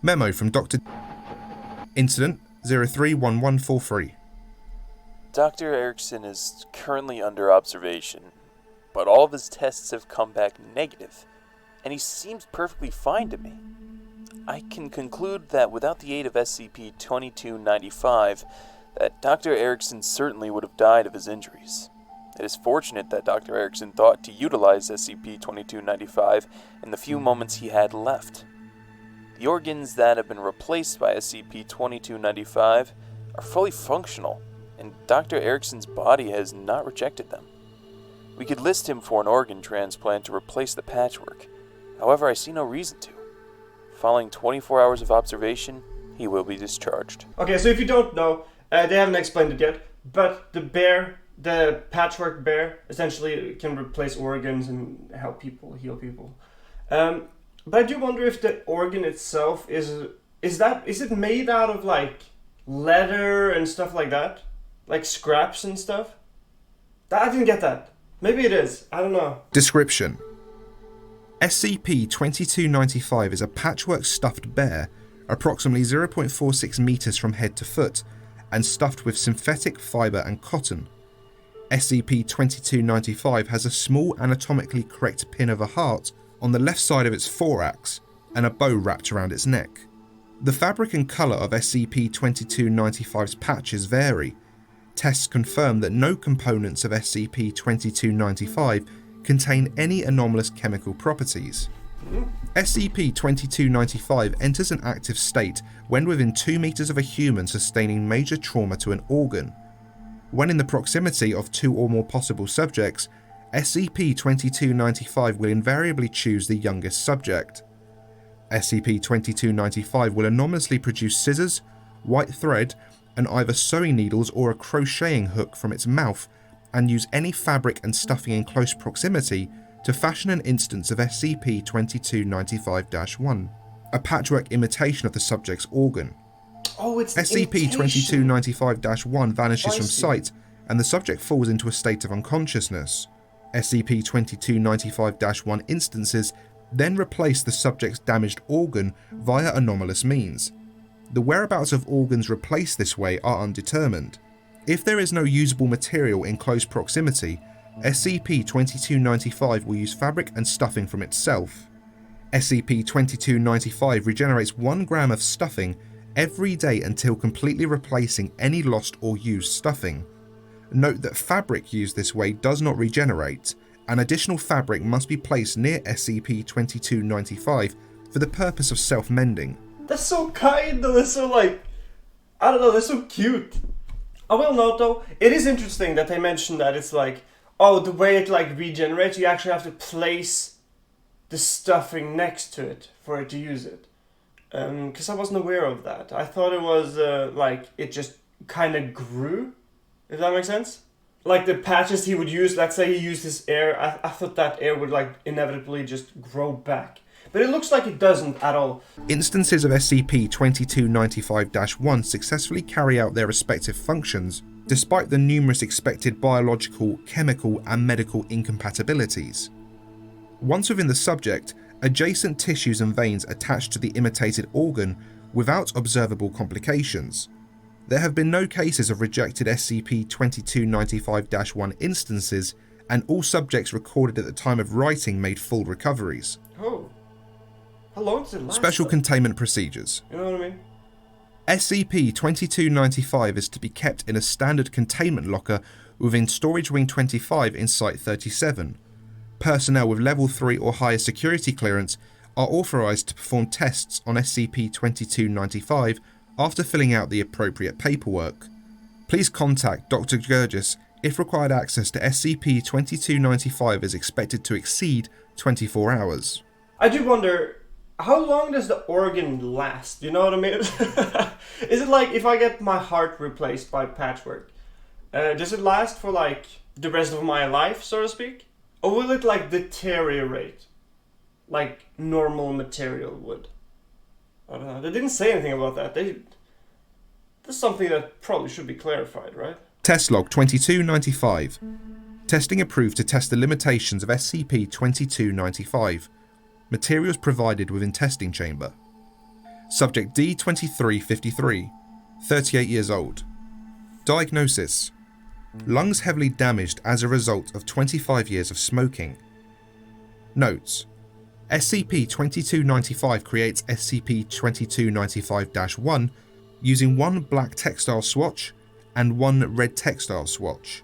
Memo from Dr. Incident 031143. Dr. Erickson is currently under observation, but all of his tests have come back negative, and he seems perfectly fine to me. I can conclude that without the aid of SCP-2295, that Dr. Erickson certainly would have died of his injuries. It is fortunate that Dr. Erickson thought to utilize SCP-2295 in the few moments he had left. The organs that have been replaced by SCP-2295 are fully functional, and Dr. Erickson's body has not rejected them. We could list him for an organ transplant to replace the Patchwork. However, I see no reason to. Following 24 hours of observation, he will be discharged. Okay, so if you don't know, they haven't explained it yet, but the Patchwork bear, essentially can replace organs and help people, heal people. But I do wonder if the organ itself is it made out of like leather and stuff like that? Like scraps and stuff? I didn't get that. Maybe it is. I don't know. Description: SCP-2295 is a patchwork stuffed bear, approximately 0.46 meters from head to foot, and stuffed with synthetic fiber and cotton. SCP-2295 has a small anatomically correct pin of a heart on the left side of its thorax and a bow wrapped around its neck. The fabric and colour of SCP-2295's patches vary. Tests confirm that no components of SCP-2295 contain any anomalous chemical properties. SCP-2295 enters an active state when within 2 meters of a human sustaining major trauma to an organ. When in the proximity of 2 or more possible subjects, SCP-2295 will invariably choose the youngest subject. SCP-2295 will anomalously produce scissors, white thread, and either sewing needles or a crocheting hook from its mouth, and use any fabric and stuffing in close proximity to fashion an instance of SCP-2295-1, a patchwork imitation of the subject's organ. Oh, it's SCP-2295-1 vanishes from sight, and the subject falls into a state of unconsciousness. SCP-2295-1 instances then replace the subject's damaged organ via anomalous means. The whereabouts of organs replaced this way are undetermined. If there is no usable material in close proximity, SCP-2295 will use fabric and stuffing from itself. SCP-2295 regenerates 1 gram of stuffing every day until completely replacing any lost or used stuffing. Note that fabric used this way does not regenerate, and additional fabric must be placed near SCP-2295 for the purpose of self-mending. That's so kind though, that's so I don't know, that's so cute. I will note though, it is interesting that they mentioned that it's like, oh, the way it like regenerates, you actually have to place the stuffing next to it for it to use it. Because I wasn't aware of that. I thought it was like it just kind of grew, if that makes sense. Like the patches he would use, let's say he used his air, I thought that air would like inevitably just grow back. But it looks like it doesn't at all. Instances of SCP-2295-1 successfully carry out their respective functions, despite the numerous expected biological, chemical, and medical incompatibilities. Once within the subject, adjacent tissues and veins attach to the imitated organ without observable complications. There have been no cases of rejected SCP-2295-1 instances, and all subjects recorded at the time of writing made full recoveries. Oh. How long does it last? Special containment procedures. You know what I mean? SCP-2295 is to be kept in a standard containment locker within Storage Wing 25 in Site-37. Personnel with Level 3 or higher security clearance are authorized to perform tests on SCP-2295 after filling out the appropriate paperwork. Please contact Dr. Gurgis if required. Access to SCP-2295 is expected to exceed 24 hours. I do wonder, how long does the organ last? You know what I mean? Is it like if I get my heart replaced by Patchwork, does it last for like the rest of my life, so to speak? Or will it like deteriorate like normal material would? I don't know. They didn't say anything about that. That's something that probably should be clarified, right? Test log 2295. Testing approved to test the limitations of SCP-2295. Materials provided within testing chamber. Subject D2353, 38 years old. Diagnosis: lungs heavily damaged as a result of 25 years of smoking. Notes: SCP-2295 creates SCP-2295-1 using one black textile swatch and one red textile swatch.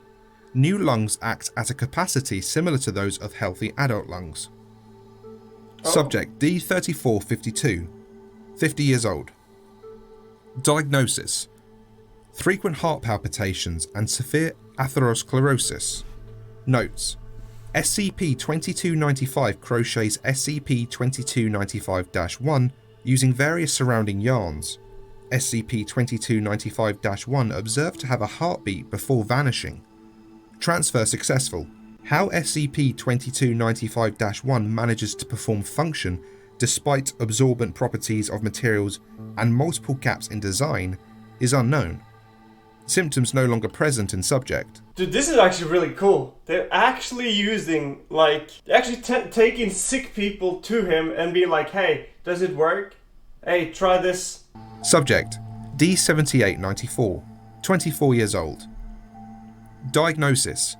New lungs act at a capacity similar to those of healthy adult lungs. Subject D3452, 50 years old. Diagnosis: frequent heart palpitations and severe atherosclerosis. Notes: SCP-2295 crochets SCP-2295-1 using various surrounding yarns. SCP-2295-1 observed to have a heartbeat before vanishing. Transfer successful. How SCP-2295-1 manages to perform function despite absorbent properties of materials and multiple gaps in design is unknown. Symptoms no longer present in subject. Dude, this is actually really cool. They're actually using, taking sick people to him and being like, hey, does it work? Hey, try this. Subject D7894, 24 years old. Diagnosis: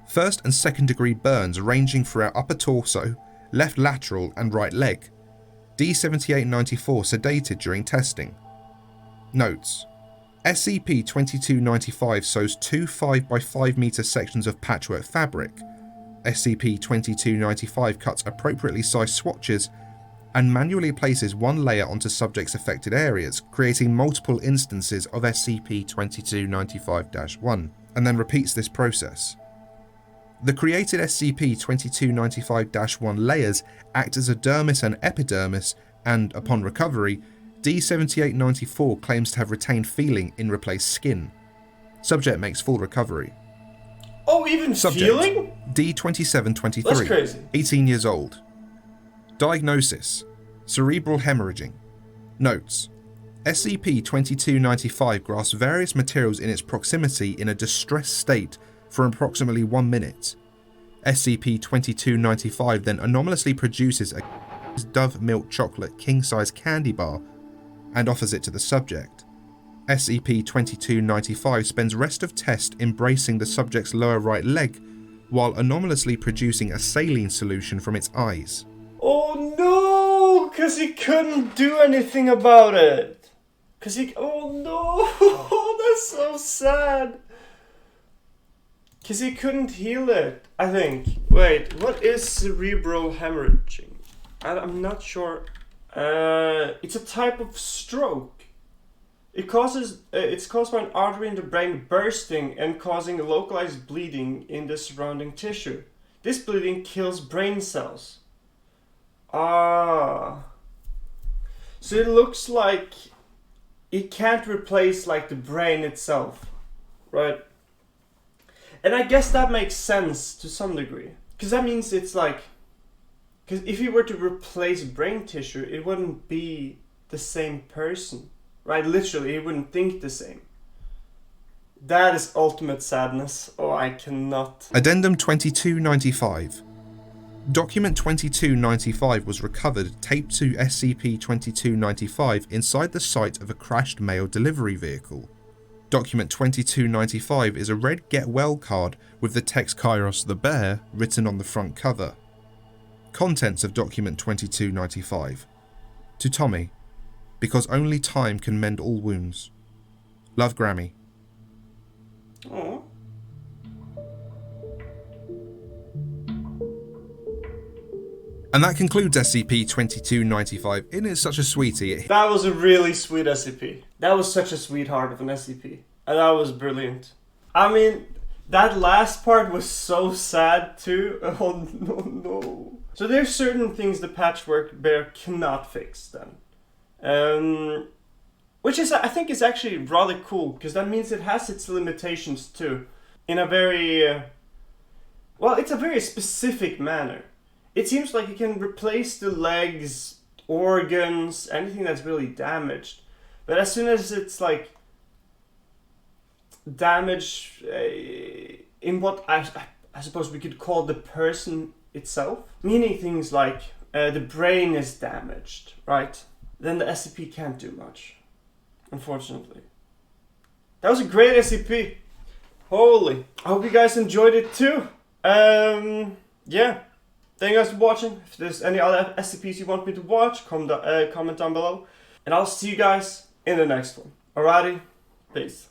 first and second degree burns ranging throughout upper torso, left lateral and right leg. D7894 sedated during testing. Notes: SCP-2295 sews two 5x5 meter sections of patchwork fabric. SCP-2295 cuts appropriately sized swatches and manually places one layer onto subjects' affected areas, creating multiple instances of SCP-2295-1, and then repeats this process. The created SCP-2295-1 layers act as a dermis and epidermis, and upon recovery, D7894 claims to have retained feeling in replaced skin. Subject makes full recovery. Oh, even Subject, feeling? D2723, That's crazy. 18 years old. Diagnosis: cerebral hemorrhaging. Notes: SCP-2295 grasps various materials in its proximity in a distressed state for approximately 1 minute. SCP-2295 then anomalously produces a Dove milk chocolate king-size candy bar and offers it to the subject. SCP-2295 spends rest of test embracing the subject's lower right leg while anomalously producing a saline solution from its eyes. Oh no! Because he couldn't do anything about it. Oh no! That's so sad. Because he couldn't heal it, I think. Wait, what is cerebral hemorrhaging? I'm not sure. It's a type of stroke. It's caused by an artery in the brain bursting and causing localized bleeding in the surrounding tissue. This bleeding kills brain cells. So it looks like it can't replace the brain itself, right? And I guess that makes sense to some degree, because that means it's because if you were to replace brain tissue, it wouldn't be the same person, right? Literally, it wouldn't think the same. That is ultimate sadness. Oh, I cannot. Addendum 2295. Document 2295 was recovered taped to SCP-2295 inside the site of a crashed mail delivery vehicle. Document 2295 is a red Get Well card with the text Kairos the Bear written on the front cover. Contents of Document 2295. To Tommy, because only time can mend all wounds. Love, Grammy. Oh. And that concludes SCP-2295. It is such a sweetie. That was a really sweet SCP. That was such a sweetheart of an SCP. And that was brilliant. I mean, that last part was so sad too. Oh no. So there's certain things the Patchwork Bear cannot fix then. Which is, I think, is actually rather cool, because that means it has its limitations too. In a very, it's a very specific manner. It seems like it can replace the legs, organs, anything that's really damaged. But as soon as it's damage in what I suppose we could call the person itself, meaning things like the brain is damaged, right? then the SCP can't do much. Unfortunately. That was a great SCP. Holy. I hope you guys enjoyed it too. Yeah. Thank you guys for watching. If there's any other SCPs you want me to watch, comment down below. And I'll see you guys in the next one. Alrighty? Peace.